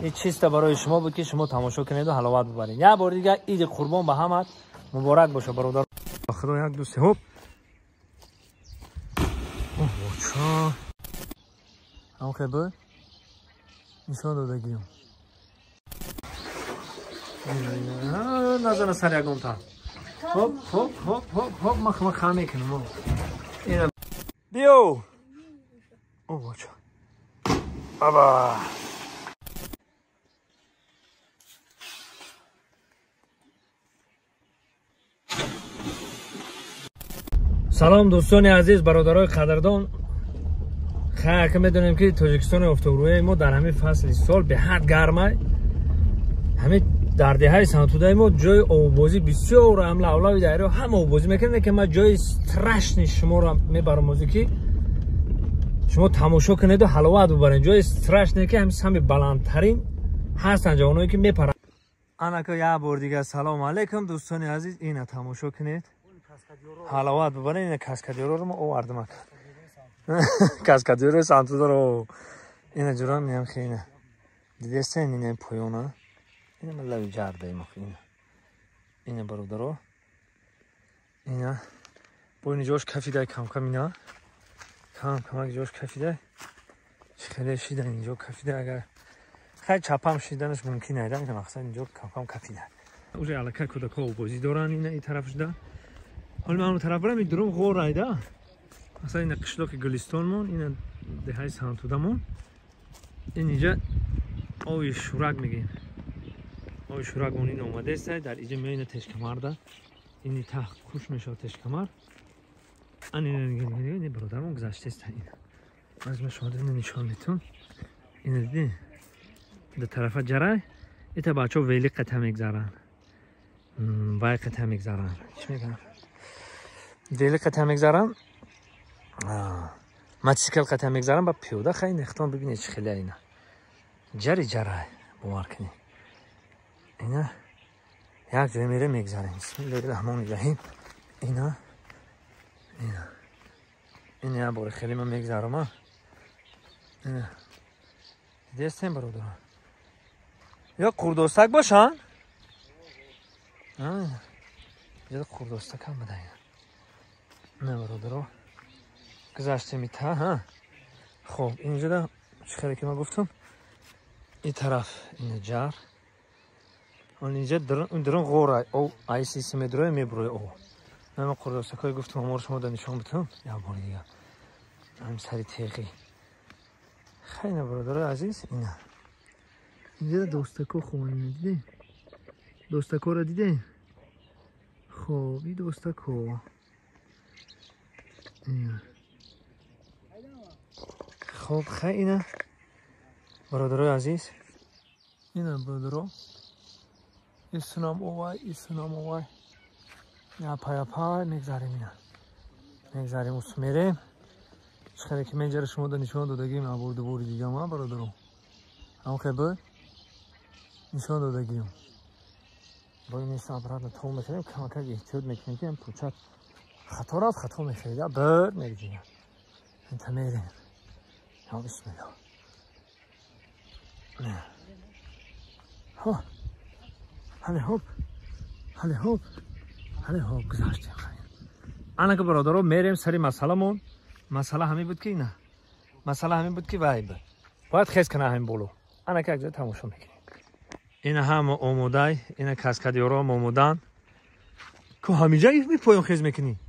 این چیستا برای شما بود که شما تماشا کنید و حلاوت ببرید. یک بار دیگه عید قربان به همت مبارک باشه برادر. خدا یک دو سه هوب. اوه چا. هم خبر؟ نشان دادگیم. نزن سر یکم تا. هوب هوب هوب هوب هوب ما خامه کنم. اینا بیو. اوه چا. بابا. سلام دوستان عزیز، برادرای قدردان. خیلی میدونیم که تاجیکستان افتوروی ما در همین فصل سال به حد گرمه. همین در دهه سنتوده ما جای آبازی بسیار عمله اولاوی داره، هم آبازی میکنه که ما جای استرش نیست شما رو میبرم موزیکی شما تماشا کنید و حلاوت ببرین. جای استرش نه که همین بلندترین هستن جوانایی که میپرن. انا که یه بار دیگه سلام علیکم دوستان عزیز، اینا تماشا کنید حلاوت ببرین. این کاسکادیورو رو ما آوردم. کاسکادیورو سانتودا رو اینا جورا میام خیلی دیدستین این پایونا اینا ملوی جرده ما خیلی اینا برادرو اینا بوین جوش کفیده کم کم اینا کم جوش کفیده خیلی شیدن اینجا کفیده. اگر خیلی چپم شیدنش ممکنه ایدن که مقصد اینجا کم کفیده. اوجه علاقه کودکا و بازی دارن این طرف شده. حالا من اون طرف برم این درم غور رایده. مثلا این قشلاق گلستانمون این دهه سنتودمون این اینجا آوی شورک میگیم. آوی شورک اون این اومده است در اینجا میونه تشکمر ده این تخت کوش میشه تشکمر این برادرمون گذشته است. این از من شما نشان میتون این دیدی در طرف جرای ایتا بچه ها ویلی قطعه میگذارن وای قطعه میگذارن چی میگن ویلی قطعه میگذارن ماتیسیکل قطعه میگذارن با پیوده. خیلی نختان ببینید چه خیلی اینا جری جرای باور کنی اینا یک جای میره میگذارن. بسم الله الرحمن الرحیم. اینا یه بار خیلی من میگذارم. اینا دیستیم برادر یا قردوستک باشن یا قردوستک هم بده اینا نه برادر گذاشته میتا ها. خب اینجا ده چخیلی که من گفتم این طرف این جر اون اینجا درون غوره او آیسی سی مدروی میبروی او من قردوستک های گفتم امور شما ده نشان بتونم یا بار دیگه هم سری تیغی خیلی برادر عزیز. اینا اینجا دوستکو خوانی دیدی دوستکو رو دیدی. خب این دوستکو اینا خب خیلی اینا برادر عزیز اینا برادر ایسنام اوای یا پای میگذاریم اینا میگذاریم اوست میریم چخیلی که منجر شما دا نشان دادگیم عبورده بوری دیگه ما برادرو هم خبر نشان دادگیم با این صبرات نتون میکنیم کمکه احتیاط میکنیم که هم پوچت خطارات خطا میخویده بر میگذیم انت میریم یا بسم الله نه ها حالی هوب گذاشتیم خیلی. انا که برادرو میریم سری مسئله همین بود که نه مسئله همین بود که باید خیز کنه همین بولو. انا که اگه تماشا میکنیم این هم اومده این کاسکادیورا هم اومدن که همیجا میپایم خیز میکنی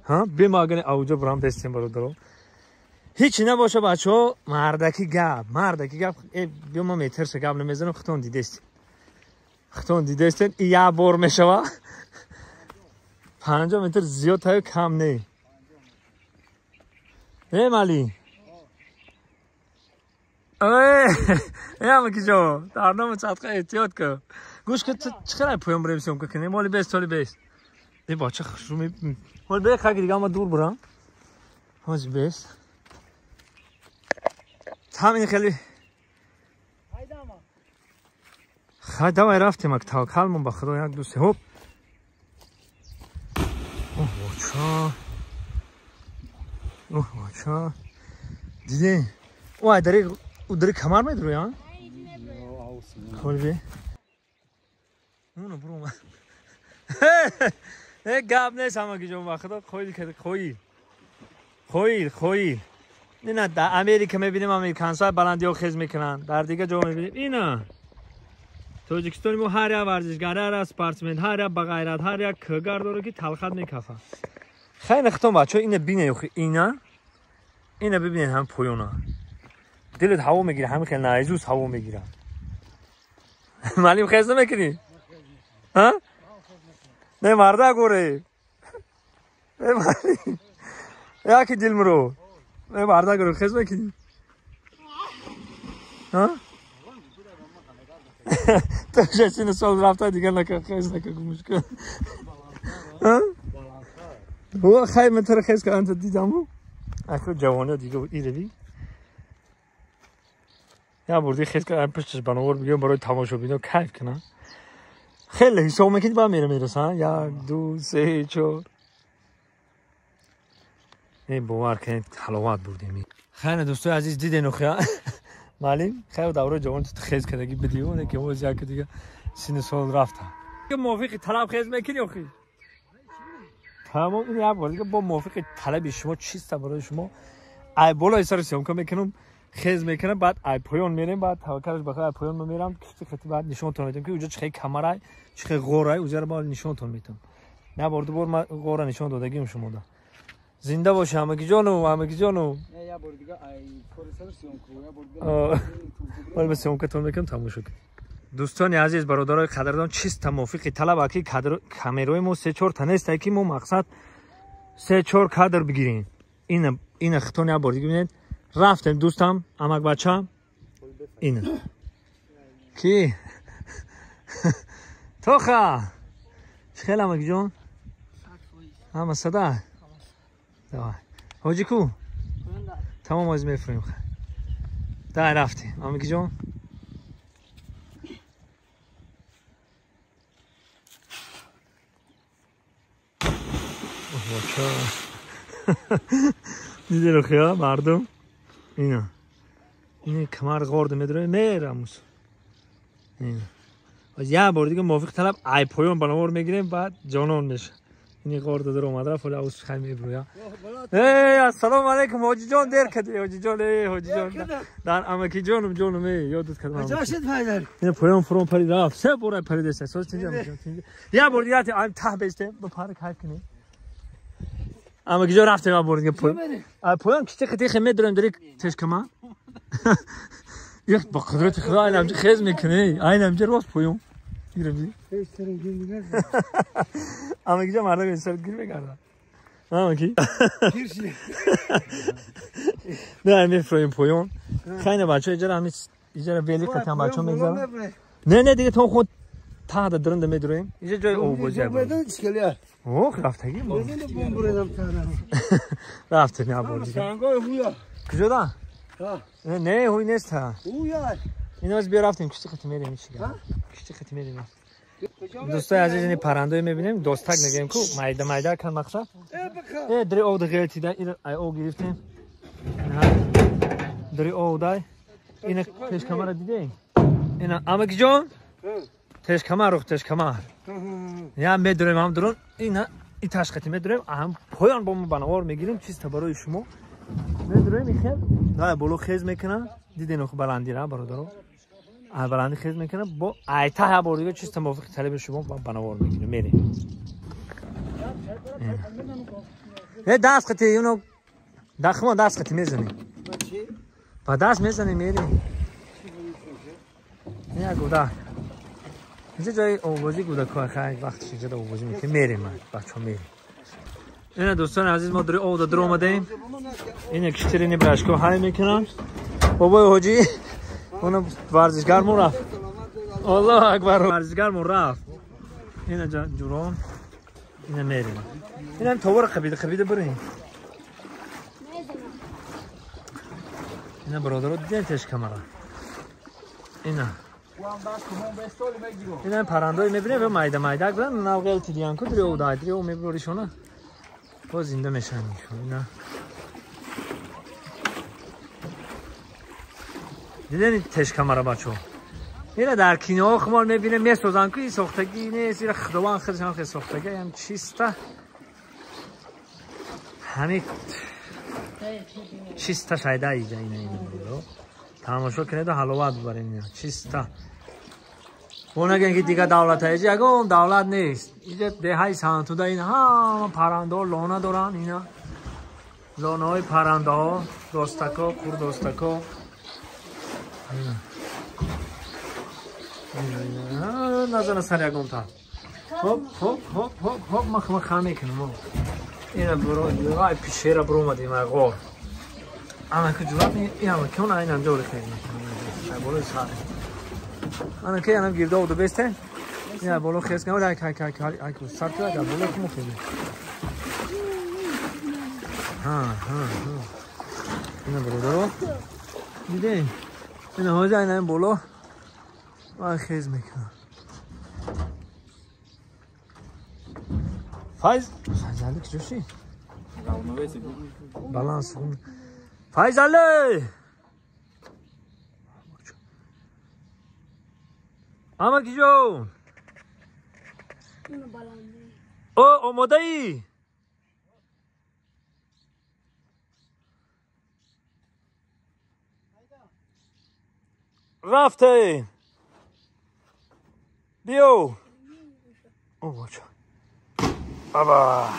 ها بیم اگر اوجا برام دستیم برادرو هیچی نباشه بچه ها مردکی گب بیا ما میترس گب نمیزنم. خطان دیدستین این یه بار میشوه 5 متر زیاد های کم نه ای مالی ای همه که جو در نام چطقه احتیاط که گوش که چقدر پویم بریم سیم که کنیم مالی بیست ای باچه خوشو می مالی بای خاکی دیگه اما دور برم حاجی بیست همین خیلی خیلی های رفتیم اک توکلمون با خدا یک دو سه هوب اوه چا دیدی او داری کمر میدروی ها کلبی اونو برو نه گاب نیست همه که جون وقتا خویل نه در امریکا میبینیم امریکانس‌ها بلندی ها خیز میکنن در دیگه جا میبینیم اینا توجیکستانی مو هر یا ورزشگر هر اسپورتمن هر یا بغیرت هر یا کار داره که تلخت میکافه خیلی نختم بچه اینه بینه اینا ببینید هم پویونا دلت هوا میگیره همین خیلی نایزوس هوا میگیره معلم خیز نمیکنی ها نه مرده گوره نه معلم یا که دل مرو نه مرده گوره خیز میکنی ها تو جسین سال رفته دیگه نکن خیز نکن مشکل ها هو خیلی من تر خیز کردم دیدم اخو جوانه دیگه ایره بی یا بردی خیز کردم پشتش بناور بگیم برای تماشا بینو کیف کنم خیلی حساب میکنی با میرسن 1 2 3 4 این باور کنید حلاوت بردیم خیلی دوستای عزیز دیدین خیلی معلم خیلی دوره جوان تو خیز کردگی بدیو که موز یک دیگه سین سال رفته که موافق طلب خیز میکنی اخی تمام این یه بار دیگه با موافق طلب شما چیست برای شما ای بالا سر سیام که میکنم خیز میکنم بعد ای پایان میریم بعد توکلش بخواد ای پایان میرم که خیلی بعد نشونتون میدم که اونجا چه کامرای چه غورای اونجا رو با نشونتون میدم نه بار دوبار ما غورا نشون دادگیم شما دا زنده باشه همگی جانو یا بار دیگه ای کورسر سیام کو یا ولی بسیار که تون میکنم تماشا کنید دوستان عزیز برادرای قدردان چیست موافق طلب اکی کامرای مو 3-4 تا نیست که مو مقصد 3-4 کادر بگیرین این خطون یا بردی ببینید رفتم دوستم امک بچم این کی توخا خیلی امک جون اما صدا حاجی کو تمام از میفریم در رفتیم امک جون دیده رو خیاه مردم اینا این کمر غارد میداره میرموز اینا از یه بار دیگه موافق طلب ای پایان بنامور میگیریم بعد جانان میشه این غارد داره اومده رفت ولی اوز خیلی میبرویا السلام علیکم حاجی جان دیر کدی حاجی جان در امکی جانم یادت کردم جاشت فایدار این پایان فرون پرید رفت 3 بار پرید است سوز تینجا یه بار دیگه ام ته بیسته با پاره کیف کنی اما کجا رفتیم ما بردیم پایان کشتی خیلی میدارم داری تشکما یک با قدرت خدا اینم خیز میکنه اینم جر واس پایان گیرم اما کجا مردا سر گیر میگردن اما کی نه میفریم پایان خیلی بچه اجاره ویلی کتم بچه میگذارم نه دیگه تو خود تا درند میداریم اینجا جای اوبوزی اوه رفتگی ما رفتیم یا بردی کجا دا؟ نه هوی نیست ها این از بیا رفتیم کشتی خطی میریم کشتی خطی میریم دوستای عزیز این پرنده میبینیم دوستک نگیم کو مایده کن مقصد دری او ده غیرتی ده این او گرفتیم دری او ده این پیش کمر دیده این امک جان تش کمر یا میدونیم هم درون این تشخیصی میدونیم هم پایان با ما بنوار میگیریم چیست برای شما میدونیم میخیر نه بلو خیز میکنه دیدین خب بلندی را برادرو بلندی خیز میکنه با ایتا ها بردیگه چیست موافق طلب شما با بنوار میگیریم میریم دست خطی اونو دست خطی میزنیم با دست میزنیم میریم این گوده اینجا جای اوبازی گوده که خیلی وقتش اینجا اوبازی میکنه میریم بچه ها میریم اینه دوستان عزیز ما داری او در اومدیم اینه کشترینی برشکو های میکنن بابای حاجی اونم ورزشگر مون رفت الله اکبر ورزشگر مون رفت اینه جوران اینه میریم اینه هم تاور قبیده بریم اینه برادر رو دیدن تش کمره اینه این پرنده‌ای می‌بینه و مایده گرن ناقل تیدیان کو دری او دایدری او میبریشونه با زنده میشن اینا دیدین تش کمره بچو اینا در کنار خمار میبینه میسوزن که این ساختگی نیست. اینا خداوند خودش هم خیلی ساختگی هم چیسته همین چیسته شایده ایجا اینا برو تماشا کنید و حلاوت ببرین اینا چیسته. اون نگن که دیگه دولت هایجی اگه اون دولت نیست اینجا دههای سانتوده این ها پرنده ها لانه دارن اینا لانه های پرنده ها دوستکا کور دوستکا نزنه سر یکم تا هوب هوب هوب هوب هوب مخ خامه کنم اینا برو رای پیشه را برو اومدیم اقوار اما که جواب این همه که اون این هم جوری خیلی میکنم برو ساره انا که هم گیرده بوده بسته یا بالا خیز کنم ولی که سر تو اگر بالا کمو خیلی اینا برو درو دیده اینا حاجه اینا این بالا من خیز میکنم فایز علی که جوشی بالانس کن فایز علی اما کی جون او آماده ای رفته بیو او بچه بابا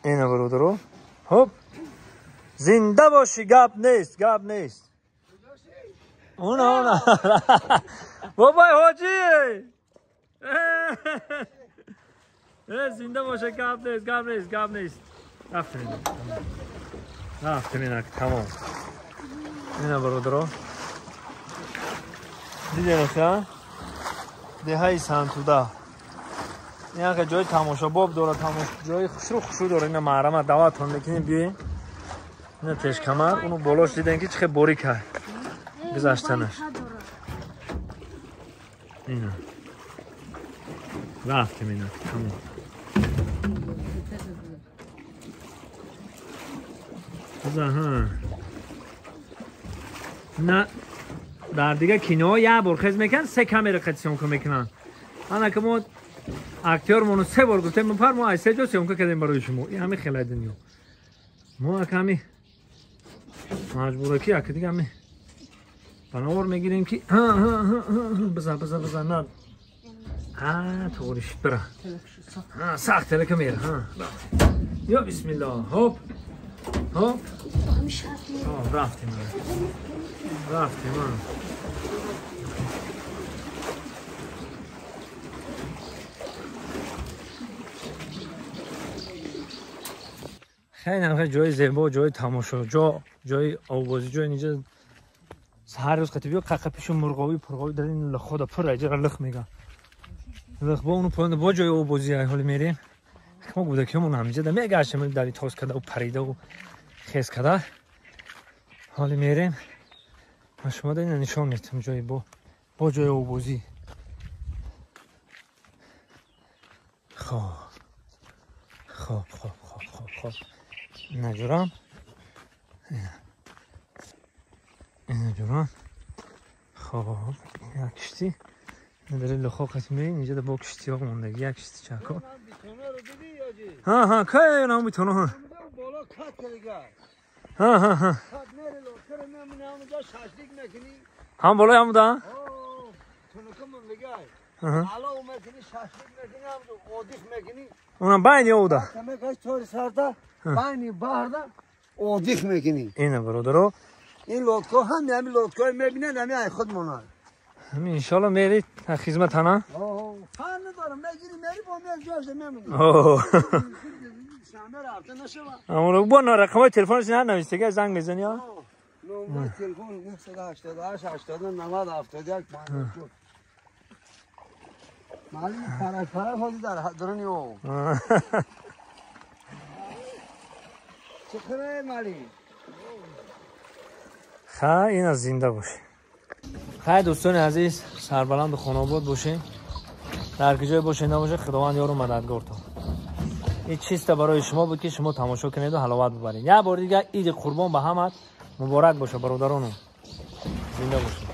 اینو برو درو هوب زنده باشی گپ نیست اونا بابای حاجی زنده باشه گپ نیست رفتیم اینک تمام اینو برو درو دیدی نخواه دههای سانتوده این که جای تماشا باب داره جای خوشرو داره این محرم دعوت هم میکنیم بیاییم این تش کمر اونو بالاش دیدن که چه باری کرد گذاشتنش اینا رفتیم اینا تمام ها نه در دیگه کینو یه بار خیز میکن 3 کامera قدسیون که میکنن انا که ما اکتر مونو 3 بار گفتیم من پر ما 3 جا سیون که کردیم برای شما این همه خیلی دنیا ما کمی مجبوره که اگه دیگه همه بنابر میگیریم که بزن نه طورش بره سخت لکه میره یا بسم الله هوب رفتیم خیلی جای زیبا جای تماشا جای آوازی جای اینجا هر روز قطعی بیا قاقه پیش مرغاوی پرغاوی در این خدا پر اجرا لخ میگه لخ با اونو پایین با جای آوازی حال میریم ما گوده که من همینجا در میگشتم در تاس کرده و پریده و خیز کرده حال میریم من شما در این نشان میتونم جای با جای آوازی خوب نجورم اینا جورم خب یک کشتی نداره لخو قسم میرین اینجا در با کشتی ها مونده یک کشتی چکا ها که اینا میتونه ها بالا کات کردگه ها کات میره لوکر میمونه اونجا شاشلیک میکنی هم بالای هم بوده تونکم میگه حالا اومدنی شاشلیک میکنی هم اودیخ میکنی اونم بینی اوده کمی کاش طوری سرده بینی بارده اودیخ میکنی اینه برادرو این لوتکو هم همین لوتکو میبینن همین خودمونن همین انشالله میرید خدمت نه فن ندارم میری با من جاش میمونی شامل رفته نشوا اما با رقم تلفنش نه نوشته که زنگ بزنی ها نمره تلفن 988 80 90 71 52 مالی پرک خودی دارن یو چطوره مالی این از زنده باشه خیلی دوستان عزیز سربلند خانه آباد باشین در کجای باشه نباشه خداوند یارو مددگار تو این چیست برای شما بود که شما تماشا کنید و حلاوت ببرید یه بار دیگه عید قربان به همت مبارک باشه برادرانو زنده باشید